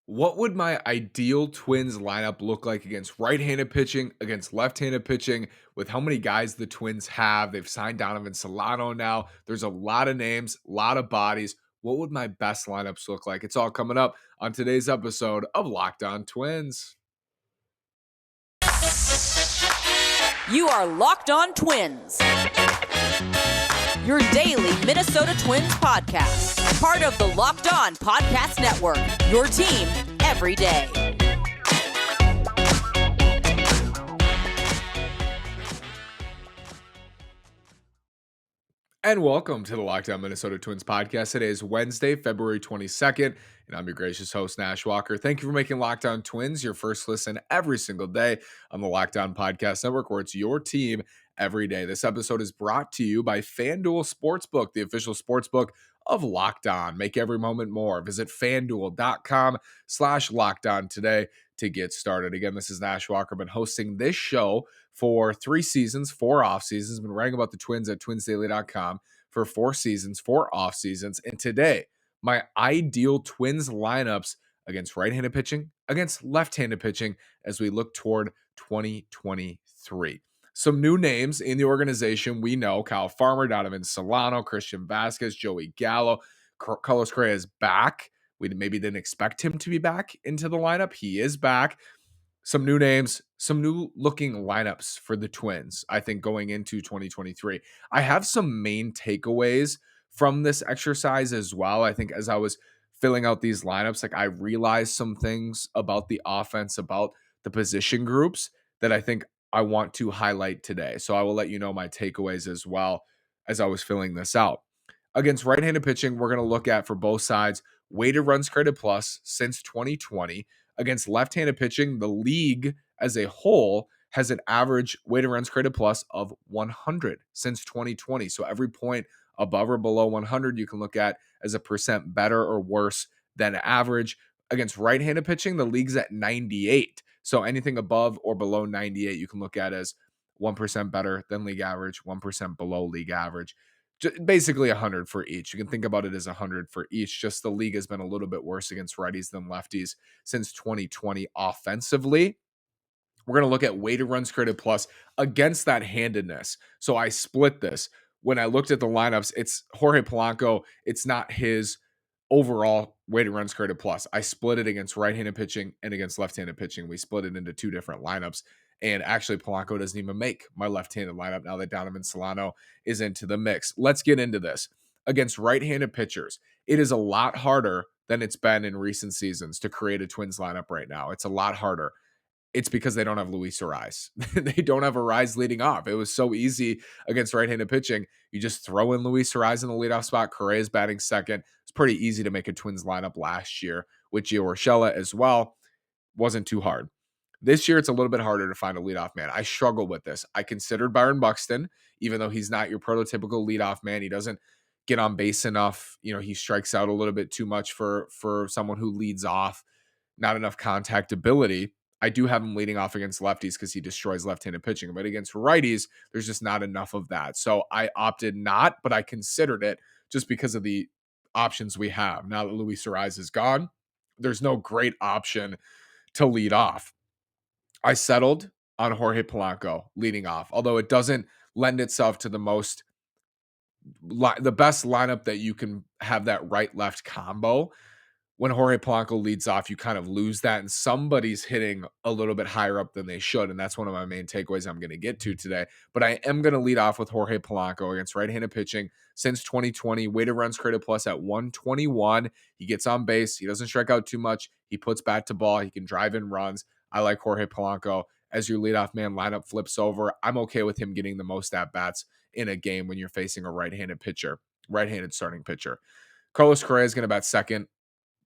What would my ideal Twins lineup look like against right-handed pitching, against left-handed pitching, with how many guys the Twins have? They've signed Donovan Solano now. There's a lot of names, a lot of bodies. What would my best lineups look like? It's all coming up on today's episode of Locked On Twins. You are Locked On Twins, your daily Minnesota Twins podcast. Part of the Locked On Podcast Network, your team every day. And welcome to the Locked On Minnesota Twins podcast. Today is Wednesday, February 22nd, and I'm your gracious host, Nash Walker. Thank you for making Locked On Twins your first listen every single day on the Locked On Podcast Network, where it's your team every day. This episode is brought to you by FanDuel Sportsbook, the official sportsbook of Locked On. Make every moment more. Visit FanDuel.com/Locked On today to get started. Again, this is Nash Walker. I've been hosting this show for 3 seasons, 4 off seasons. Been writing about the Twins at twinsdaily.com for 4 seasons, 4 off seasons. And today, my ideal Twins lineups against right-handed pitching, against left-handed pitching as we look toward 2023. Some new names in the organization. We know Kyle Farmer, Donovan Solano, Christian Vázquez, Joey Gallo. Carlos Correa is back. We maybe didn't expect him to be back into the lineup. He is back. Some new names, some new looking lineups for the Twins, I think, going into 2023. I have some main takeaways from this exercise as well. I think as I was filling out these lineups, I realized some things about the offense, about the position groups that I think I want to highlight today. So I will let you know my takeaways as well as I was filling this out. Against right-handed pitching, we're going to look at, for both sides, weighted runs created plus since 2020. Against left-handed pitching, the league as a whole has an average weighted runs created plus of 100 since 2020. So every point above or below 100 you can look at as a percent better or worse than average. Against right-handed pitching, the league's at 98. So anything above or below 98 you can look at as 1% better than league average, 1% below league average. Basically 100 for each. You can think about it as 100 for each. Just the league has been a little bit worse against righties than lefties since 2020 offensively. We're going to look at weighted runs created plus against that handedness. So I split this. When I looked at the lineups, it's Jorge Polanco. It's not his overall weighted runs created plus. I split it against right-handed pitching and against left-handed pitching. We split it into 2 different lineups. And actually, Polanco doesn't even make my left-handed lineup now that Donovan Solano is into the mix. Let's get into this. Against right-handed pitchers, it is a lot harder than it's been in recent seasons to create a Twins lineup right now. It's a lot harder. It's because they don't have Luis Arraez. They don't have Arraez leading off. It was so easy against right-handed pitching. You just throw in Luis Arraez in the leadoff spot. Correa's batting second. It's pretty easy to make a Twins lineup last year with Urshela as well. Wasn't too hard. This year, it's a little bit harder to find a leadoff man. I struggled with this. I considered Byron Buxton, even though he's not your prototypical leadoff man. He doesn't get on base enough. He strikes out a little bit too much for someone who leads off. Not enough contact ability. I do have him leading off against lefties because he destroys left-handed pitching. But against righties, there's just not enough of that. So I opted not, but I considered it just because of the options we have. Now that Luis Arraez is gone, there's no great option to lead off. I settled on Jorge Polanco leading off, although it doesn't lend itself to the best lineup that you can have that right-left combo. When Jorge Polanco leads off, you kind of lose that, and somebody's hitting a little bit higher up than they should, and that's one of my main takeaways I'm going to get to today. But I am going to lead off with Jorge Polanco against right-handed pitching since 2020. Weighted runs created plus at 121. He gets on base. He doesn't strike out too much. He puts bat to ball. He can drive in runs. I like Jorge Polanco as your leadoff man. Lineup flips over. I'm okay with him getting the most at-bats in a game when you're facing a right-handed starting pitcher. Carlos Correa is going to bat second.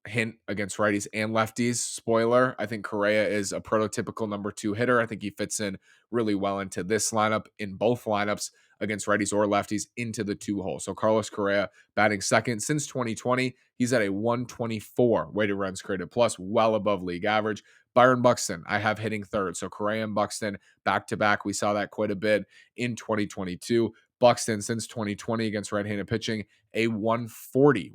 Hint, against righties and lefties. Spoiler, I think Correa is a prototypical number 2 hitter. I think he fits in really well into this lineup, in both lineups against righties or lefties, into the 2 hole. So Carlos Correa batting second since 2020. He's at a 124 weighted runs created plus, well above league average. Byron Buxton, I have hitting third. So Correa and Buxton back to back. We saw that quite a bit in 2022. Buxton since 2020 against right-handed pitching, a 140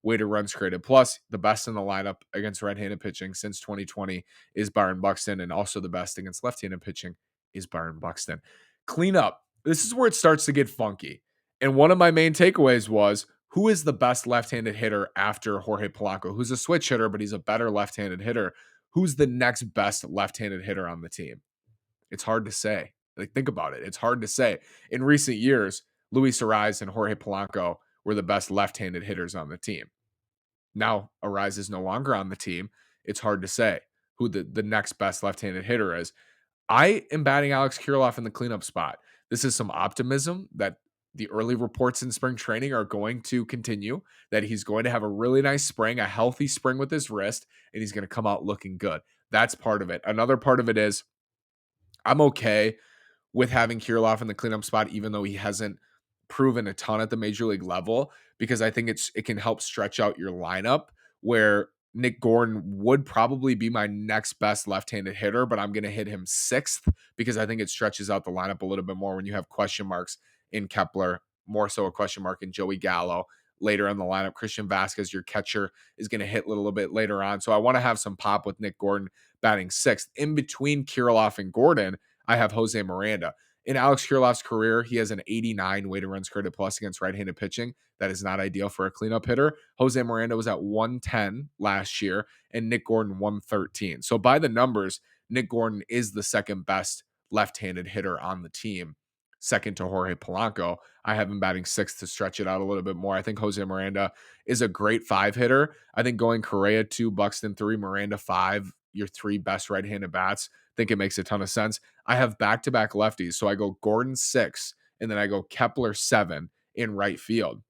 weighted runs created plus. The best in the lineup against right-handed pitching since 2020 is Byron Buxton, and also the best against left-handed pitching is Byron Buxton. Clean up. This is where it starts to get funky. And one of my main takeaways was, who is the best left-handed hitter after Jorge Polanco, who's a switch hitter, but he's a better left-handed hitter? Who's the next best left-handed hitter on the team? It's hard to say. Like, think about it. It's hard to say. In recent years, Luis Arraez and Jorge Polanco were the best left-handed hitters on the team. Now Arraez is no longer on the team. It's hard to say who the next best left-handed hitter is. I am batting Alex Kirilloff in the cleanup spot. This is some optimism that the early reports in spring training are going to continue, that he's going to have a really nice spring, a healthy spring with his wrist, and he's going to come out looking good. That's part of it. Another part of it is I'm okay with having Kirilloff in the cleanup spot, even though he hasn't proven a ton at the major league level, because I think it can help stretch out your lineup, where Nick Gordon would probably be my next best left-handed hitter, but I'm going to hit him sixth because I think it stretches out the lineup a little bit more when you have question marks in Kepler, more so a question mark in Joey Gallo later in the lineup. Christian Vázquez, your catcher, is going to hit a little bit later on. So I want to have some pop with Nick Gordon batting sixth. In between Kirilloff and Gordon, I have Jose Miranda. In Alex Kirilloff's career, he has an 89 weighted runs created plus against right-handed pitching. That is not ideal for a cleanup hitter. Jose Miranda was at 110 last year, and Nick Gordon 113. So by the numbers, Nick Gordon is the second best left-handed hitter on the team, second to Jorge Polanco. I have him batting sixth to stretch it out a little bit more. I think Jose Miranda is a great five hitter. I think going Correa 2, Buxton 3, Miranda 5, your three best right-handed bats, I think it makes a ton of sense. I have back-to-back lefties. So I go Gordon 6, and then I go Kepler 7 in right field.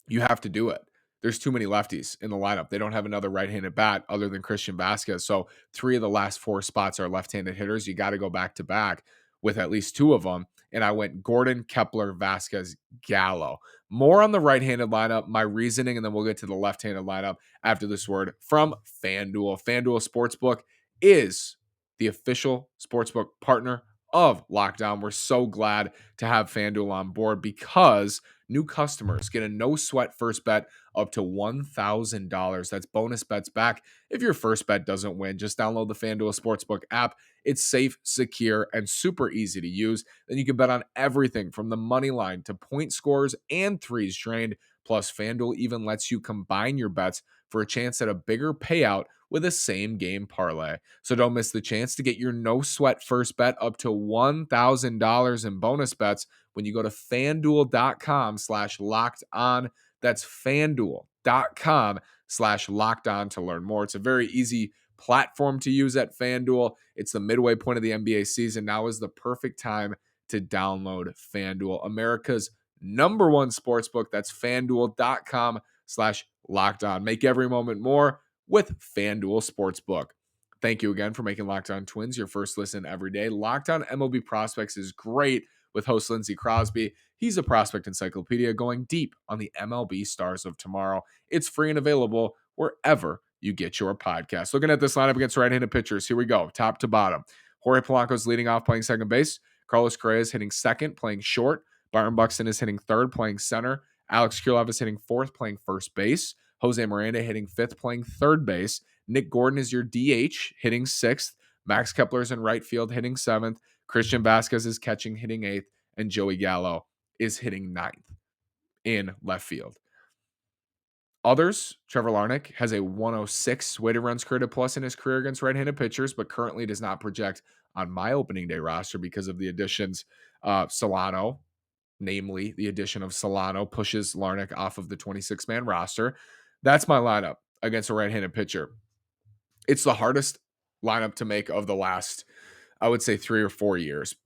You have to do it. There's too many lefties in the lineup. They don't have another right-handed bat other than Christian Vázquez. So 3 of the last 4 spots are left-handed hitters. You got to go back-to-back with at least 2 of them. And I went Gordon, Kepler, Vázquez, Gallo. More on the right-handed lineup, my reasoning, and then we'll get to the left-handed lineup after this word from FanDuel. FanDuel Sportsbook is the official sportsbook partner of Locked On. We're so glad to have FanDuel on board because new customers get a no sweat first bet up to $1,000. That's bonus bets back if your first bet doesn't win. Just download the FanDuel Sportsbook app. It's safe, secure, and super easy to use. Then you can bet on everything from the money line to point scores and threes drained. Plus, FanDuel even lets you combine your bets for a chance at a bigger payout with a same game parlay. So don't miss the chance to get your no sweat first bet up to $1,000 in bonus bets when you go to fanduel.com/locked on. That's fanduel.com/locked on to learn more. It's a very easy platform to use at FanDuel. It's the midway point of the NBA season. Now is the perfect time to download FanDuel, America's #1 sportsbook. That's fanduel.com/locked on. Make every moment more with FanDuel Sportsbook. Thank you again for making Locked On Twins your first listen every day. Locked On MLB Prospects is great with host Lindsey Crosby. He's a prospect encyclopedia going deep on the MLB stars of tomorrow. It's free and available wherever you get your podcast. Looking at this lineup against right-handed pitchers, here we go, top to bottom. Jorge Polanco's leading off, playing second base. Carlos Correa is hitting second, playing short. Byron Buxton is hitting third, playing center. Alex Kirilloff is hitting fourth, playing first base. Jose Miranda hitting fifth, playing third base. Nick Gordon is your DH, hitting sixth. Max Kepler is in right field, hitting seventh. Christian Vázquez is catching, hitting eighth. And Joey Gallo is hitting ninth in left field. Others, Trevor Larnach has a 106 weighted runs created plus in his career against right-handed pitchers, but currently does not project on my opening day roster because of the additions. Solano, namely the addition of Solano, pushes Larnach off of the 26-man roster. That's my lineup against a right-handed pitcher. It's the hardest lineup to make of the last, I would say, 3 or 4 years,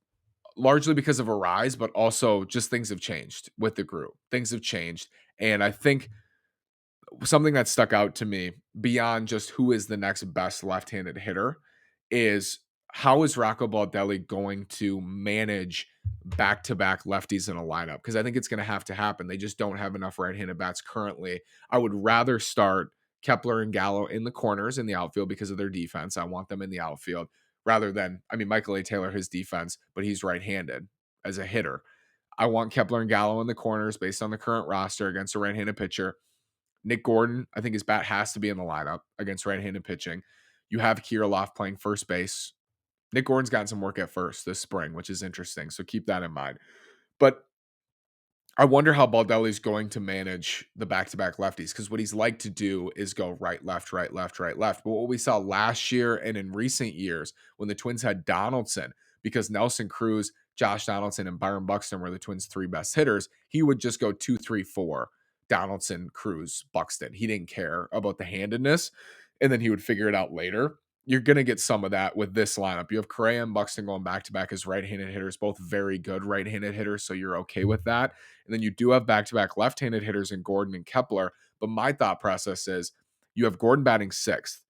largely because of Arraez, but also just things have changed with the group. Things have changed. And I think something that stuck out to me beyond just who is the next best left-handed hitter is how is Rocco Baldelli going to manage back-to-back lefties in a lineup? Because I think it's going to happen. They just don't have enough right-handed bats currently. I would rather start Kepler and Gallo in the corners in the outfield because of their defense. I want them in the outfield rather than, Michael A. Taylor, his defense, but he's right-handed as a hitter. I want Kepler and Gallo in the corners based on the current roster against a right-handed pitcher. Nick Gordon, I think his bat has to be in the lineup against right-handed pitching. You have Kirilloff playing first base. Nick Gordon's gotten some work at first this spring, which is interesting. So keep that in mind. But I wonder how Baldelli's going to manage the back-to-back lefties, because what he's like to do is go right, left, right, left, right, left. But what we saw last year and in recent years when the Twins had Donaldson, because Nelson Cruz, Josh Donaldson, and Byron Buxton were the Twins' three best hitters, he would just go 2-3-4, Donaldson, Cruz, Buxton. He didn't care about the handedness, and then he would figure it out later. You're going to get some of that with this lineup. You have Correa and Buxton going back-to-back as right-handed hitters, both very good right-handed hitters, so you're okay with that. And then you do have back-to-back left-handed hitters in Gordon and Kepler. But my thought process is you have Gordon batting sixth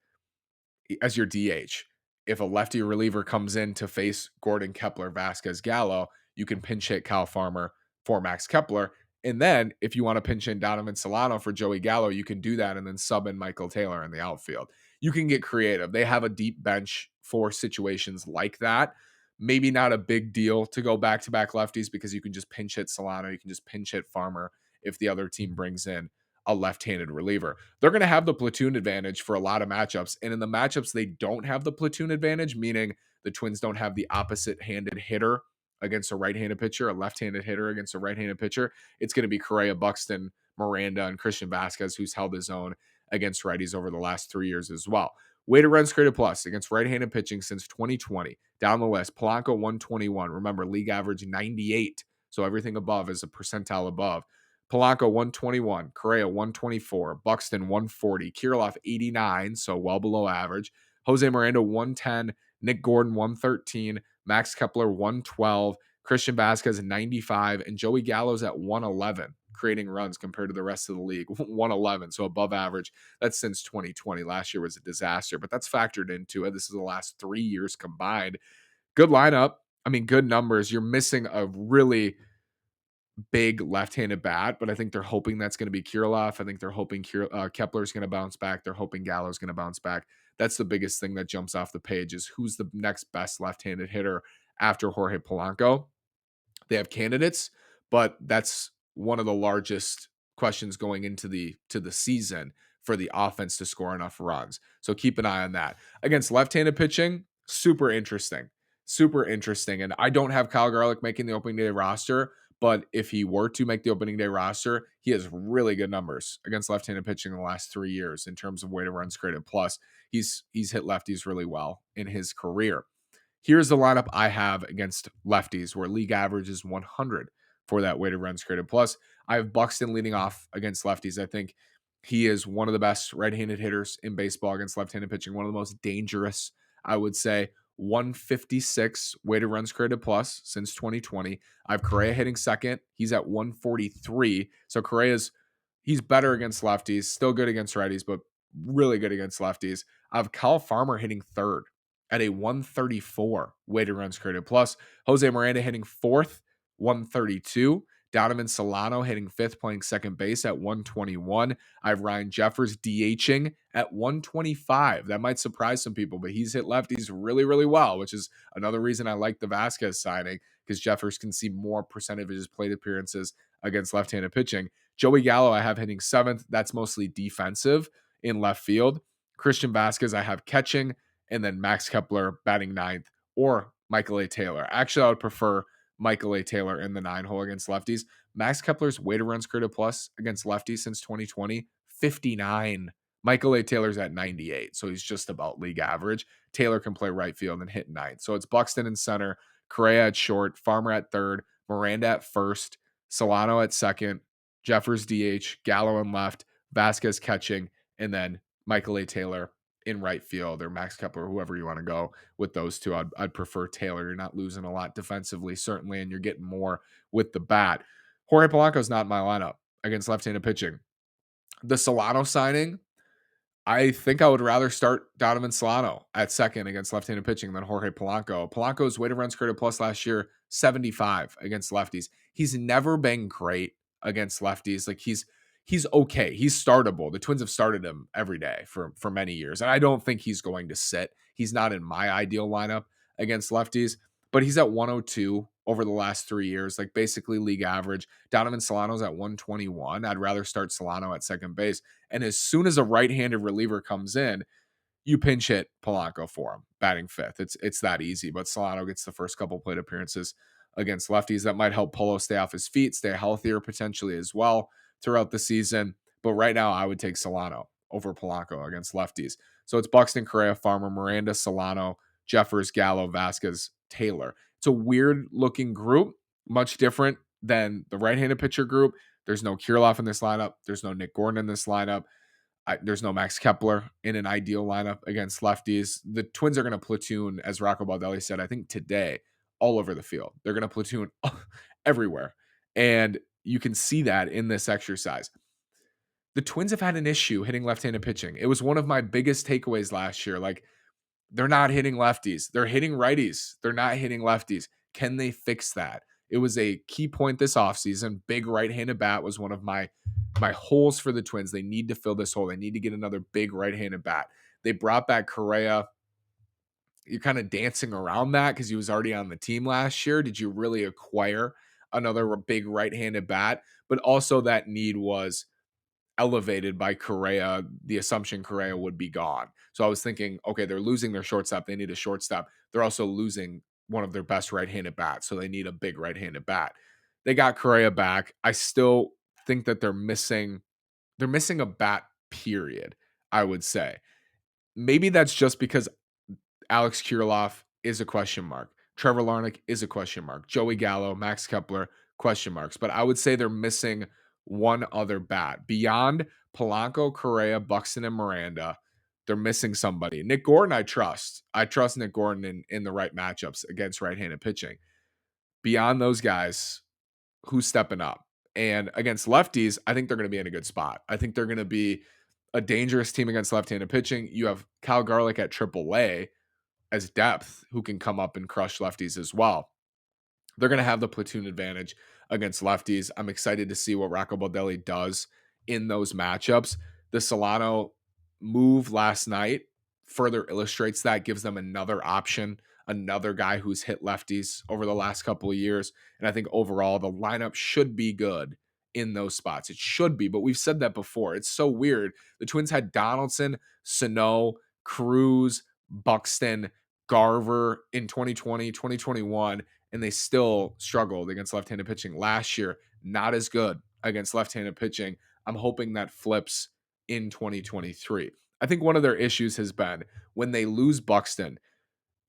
as your DH. If a lefty reliever comes in to face Gordon, Kepler, Vázquez, Gallo, you can pinch hit Kyle Farmer for Max Kepler. And then if you want to pinch in Donovan Solano for Joey Gallo, you can do that and then sub in Michael Taylor in the outfield. You can get creative. They have a deep bench for situations like that. Maybe not a big deal to go back-to-back lefties because you can just pinch hit Solano. You can just pinch hit Farmer if the other team brings in a left-handed reliever. They're going to have the platoon advantage for a lot of matchups. And in the matchups they don't have the platoon advantage, meaning the Twins don't have the opposite-handed hitter against a right-handed pitcher, a left-handed hitter against a right-handed pitcher, it's going to be Correa, Buxton, Miranda, and Christian Vázquez, who's held his own against righties over the last 3 years as well. Weighted runs created plus against right-handed pitching since 2020. Down the list, Polanco 121. Remember, league average 98. So everything above is a percentile above. Polanco 121, Correa 124, Buxton 140, Kirilloff 89, so well below average. Jose Miranda 110, Nick Gordon 113, Max Kepler 112, Christian Vázquez 95, and Joey Gallo's at 111, creating runs compared to the rest of the league. 111, so above average. That's since 2020. Last year was a disaster, but that's factored into it. This is the last 3 years combined. Good lineup. I mean, good numbers. You're missing a really big left-handed bat, but I think they're hoping that's going to be Kirilloff. I think they're hoping Kepler's going to bounce back. They're hoping Gallo's going to bounce back. That's the biggest thing that jumps off the page is who's the next best left-handed hitter after Jorge Polanco. They have candidates, but that's one of the largest questions going into the season for the offense to score enough runs. So keep an eye on that. Against left-handed pitching, super interesting. Super interesting. And I don't have Kyle Garlick making the opening day roster, but if he were to make the opening day roster, he has really good numbers against left-handed pitching in the last 3 years in terms of weighted runs created. Plus, he's hit lefties really well in his career. Here's the lineup I have against lefties, where league average is 100 for that weighted runs created. Plus, I have Buxton leading off against lefties. I think he is one of the best right-handed hitters in baseball against left-handed pitching, one of the most dangerous, I would say. 156 weighted runs created plus since 2020. I have Correa hitting second. He's at 143. So he's better against lefties, still good against righties, but really good against lefties. I have Kyle Farmer hitting third at a 134 weighted runs created plus. Jose Miranda hitting fourth, 132. Donovan Solano hitting fifth, playing second base at 121. I have Ryan Jeffers DHing at 125. That might surprise some people, but he's hit lefties really, really well, which is another reason I like the Vázquez signing, because Jeffers can see more percentage of his plate appearances against left-handed pitching. Joey Gallo I have hitting seventh. That's mostly defensive in left field. Christian Vázquez I have catching, and then Max Kepler batting ninth, or Michael A. Taylor. Actually, I would prefer Michael A. Taylor in the 9-hole against lefties. Max Kepler's weighted runs created plus against lefties since 2020, 59. Michael A. Taylor's at 98, so he's just about league average. Taylor can play right field and hit ninth. So it's Buxton in center, Correa at short, Farmer at third, Miranda at first, Solano at second, Jeffers DH, Gallo in left, Vázquez catching, and then Michael A. Taylor in right field, or Max Kepler, whoever you want to go with those two. I'd prefer Taylor. You're not losing a lot defensively, certainly, and you're getting more with the bat. Jorge Polanco is not in my lineup against left-handed pitching. The Solano signing, I think I would rather start Donovan Solano at second against left-handed pitching than Jorge Polanco. Polanco's weighted runs created plus last year, 75 against lefties. He's never been great against lefties. Like he's okay. He's startable. The Twins have started him every day for many years. And I don't think he's going to sit. He's not in my ideal lineup against lefties, but he's at 102 over the last 3 years, like basically league average. Donovan Solano's at 121. I'd rather start Solano at second base. And as soon as a right-handed reliever comes in, you pinch hit Polanco for him, batting fifth. It's that easy. But Solano gets the first couple plate appearances against lefties. That might help Polo stay off his feet, stay healthier potentially as well throughout the season. But right now, I would take Solano over Polanco against lefties. So it's Buxton, Correa, Farmer, Miranda, Solano, Jeffers, Gallo, Vázquez, Taylor. It's a weird looking group, much different than the right-handed pitcher group. There's no Kirilloff in this lineup. There's no Nick Gordon in this lineup. There's no Max Kepler in an ideal lineup against lefties. The Twins are going to platoon, as Rocco Baldelli said, I think today, all over the field. They're going to platoon everywhere. And you can see that in this exercise. The Twins have had an issue hitting left-handed pitching. It was one of my biggest takeaways last year. Like, they're not hitting lefties. They're hitting righties. They're not hitting lefties. Can they fix that? It was a key point this offseason. Big right-handed bat was one of my holes for the Twins. They need to fill this hole. They need to get another big right-handed bat. They brought back Correa. You're kind of dancing around that because he was already on the team last year. Did you really acquire another big right-handed bat? But also that need was elevated by Correa, the assumption Correa would be gone. So I was thinking, okay, they're losing their shortstop. They need a shortstop. They're also losing one of their best right-handed bats. So they need a big right-handed bat. They got Correa back. I still think that they're missing a bat, period, I would say. Maybe that's just because Alex Kirilloff is a question mark. Trevor Larnach is a question mark. Joey Gallo, Max Kepler, question marks. But I would say they're missing one other bat. Beyond Polanco, Correa, Buxton, and Miranda, they're missing somebody. Nick Gordon, I trust. I trust Nick Gordon in the right matchups against right-handed pitching. Beyond those guys, who's stepping up? And against lefties, I think they're going to be in a good spot. I think they're going to be a dangerous team against left-handed pitching. You have Kyle Garlick at AAA as depth who can come up and crush lefties as well. They're going to have the platoon advantage against lefties. I'm excited to see what Rocco Baldelli does in those matchups. The Solano move last night further illustrates that, gives them another option, another guy who's hit lefties over the last couple of years. And I think overall the lineup should be good in those spots. It should be, but we've said that before. It's so weird. The Twins had Donaldson, Sano, Cruz, Buxton, Garver in 2020, 2021, and they still struggled against left-handed pitching last year. Not as good against left-handed pitching. I'm hoping that flips in 2023. I think one of their issues has been when they lose Buxton,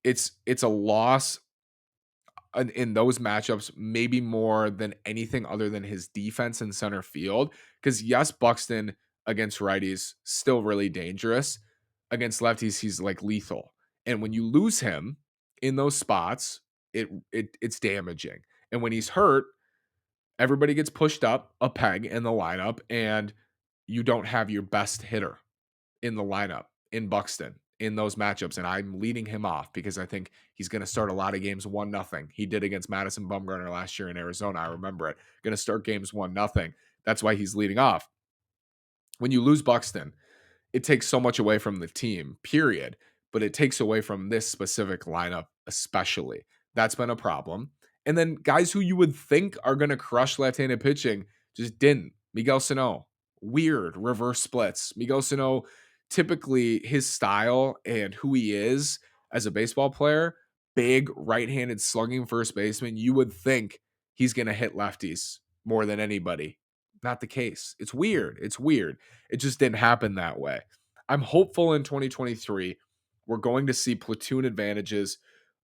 it's a loss in those matchups, maybe more than anything other than his defense in center field. Because yes, Buxton against righties still really dangerous. Against lefties, he's like lethal. And when you lose him in those spots, it's damaging. And when he's hurt, everybody gets pushed up a peg in the lineup, and you don't have your best hitter in the lineup in Buxton in those matchups. And I'm leading him off because I think he's going to start a lot of games 1-0. He did against Madison Bumgarner last year in Arizona. I remember it. Going to start games 1-0. That's why he's leading off. When you lose Buxton, it takes so much away from the team, period. But it takes away from this specific lineup, especially. That's been a problem. And then guys who you would think are going to crush left-handed pitching just didn't. Miguel Sano, weird reverse splits. Miguel Sano, typically his style and who he is as a baseball player, big right-handed slugging first baseman, you would think he's going to hit lefties more than anybody. Not the case. It's weird. It's weird. It just didn't happen that way. I'm hopeful in 2023 we're going to see platoon advantages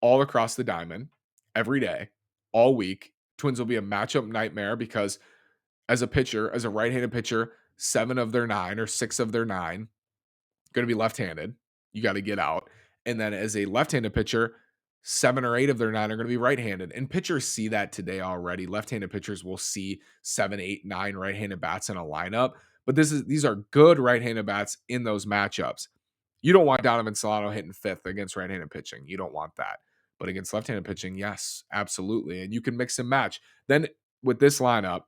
all across the diamond every day, all week. Twins will be a matchup nightmare because as a pitcher, as a right-handed pitcher, 7 of their 9 or 6 of their 9 going to be left-handed. You got to get out. And then as a left-handed pitcher, 7 or 8 of their 9 are going to be right-handed. And pitchers see that today already. Left-handed pitchers will see 7, 8, 9 right-handed bats in a lineup. But these are good right-handed bats in those matchups. You don't want Donovan Solano hitting 5th against right-handed pitching. You don't want that. But against left-handed pitching, yes, absolutely. And you can mix and match. Then with this lineup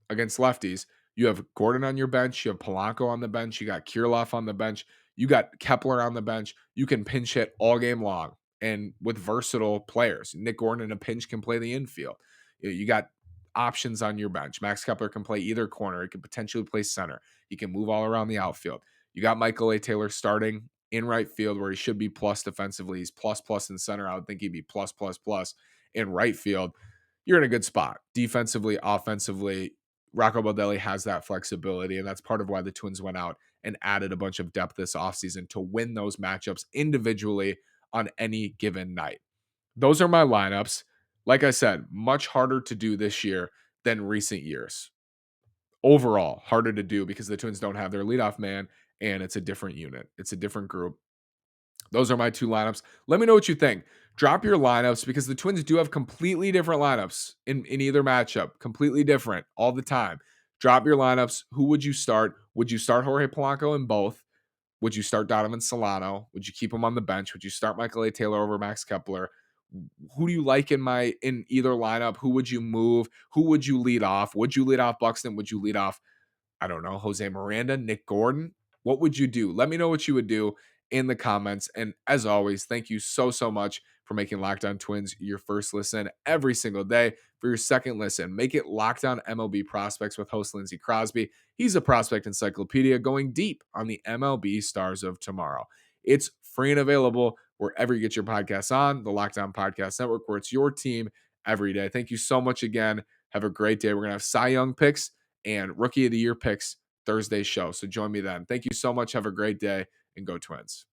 against lefties, you have Gordon on your bench. You have Polanco on the bench. You got Kirilloff on the bench. You got Kepler on the bench. You can pinch hit all game long and with versatile players. Nick Gordon in a pinch can play the infield. You got options on your bench. Max Kepler can play either corner. He can potentially play center. He can move all around the outfield. You got Michael A. Taylor starting in right field where he should be plus defensively. He's plus plus in center. I would think he'd be plus plus plus in right field. You're in a good spot. Defensively, offensively, Rocco Baldelli has that flexibility, and that's part of why the Twins went out and added a bunch of depth this offseason to win those matchups individually on any given night. Those are my lineups. Like I said, much harder to do this year than recent years. Overall, harder to do because the Twins don't have their leadoff man, and it's a different unit. It's a different group. Those are my two lineups. Let me know what you think. Drop your lineups because the Twins do have completely different lineups in either matchup, completely different all the time. Drop your lineups. Who would you start? Would you start Jorge Polanco in both? Would you start Donovan Solano? Would you keep him on the bench? Would you start Michael A. Taylor over Max Kepler? Who do you like in either lineup? Who would you move? Who would you lead off? Would you lead off Buxton? Would you lead off, I don't know, Jose Miranda, Nick Gordon? What would you do? Let me know what you would do in the comments. And as always, thank you so much for making Locked On Twins your first listen every single day. For your second listen, make it Locked On MLB Prospects with host Lindsey Crosby. He's a prospect encyclopedia going deep on the MLB stars of tomorrow. It's free and available wherever you get your podcasts on, the Locked On Podcast Network, where it's your team every day. Thank you so much again. Have a great day. We're going to have Cy Young picks and Rookie of the Year picks Thursday show. So join me then. Thank you so much. Have a great day and go Twins.